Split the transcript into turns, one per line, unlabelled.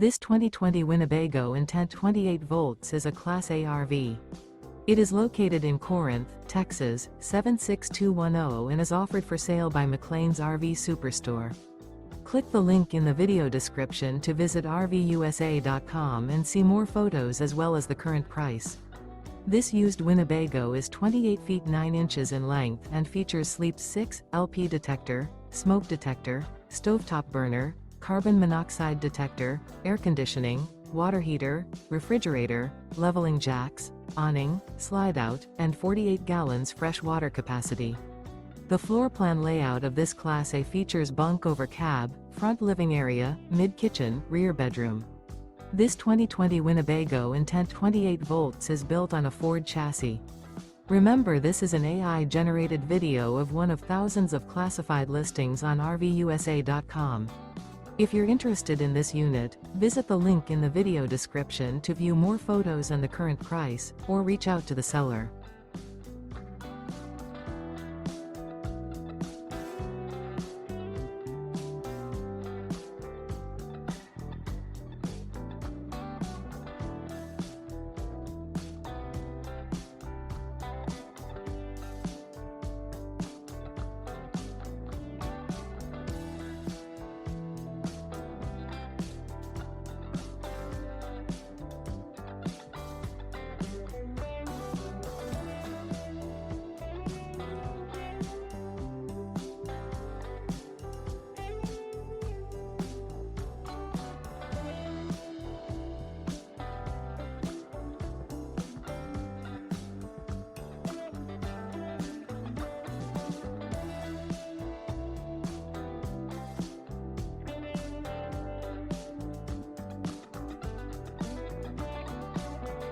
This 2020 Winnebago Intent 28 volts is a Class A RV. It is located in Corinth, Texas, 76210 and is offered for sale by McClain's RV Superstore. Click the link in the video description to visit RVUSA.com and see more photos as well as the current price. This used Winnebago is 28 feet 9 inches in length and features Sleep 6, LP detector, smoke detector, stovetop burner, carbon monoxide detector, air conditioning, water heater, refrigerator, leveling jacks, awning, slide-out, and 48 gallons fresh water capacity. The floor plan layout of this Class A features bunk over cab, front living area, mid-kitchen, rear bedroom. This 2020 Winnebago Intent 28 volts is built on a Ford chassis. Remember, this is an AI-generated video of one of thousands of classified listings on RVUSA.com. If you're interested in this unit, visit the link in the video description to view more photos and the current price, or reach out to the seller.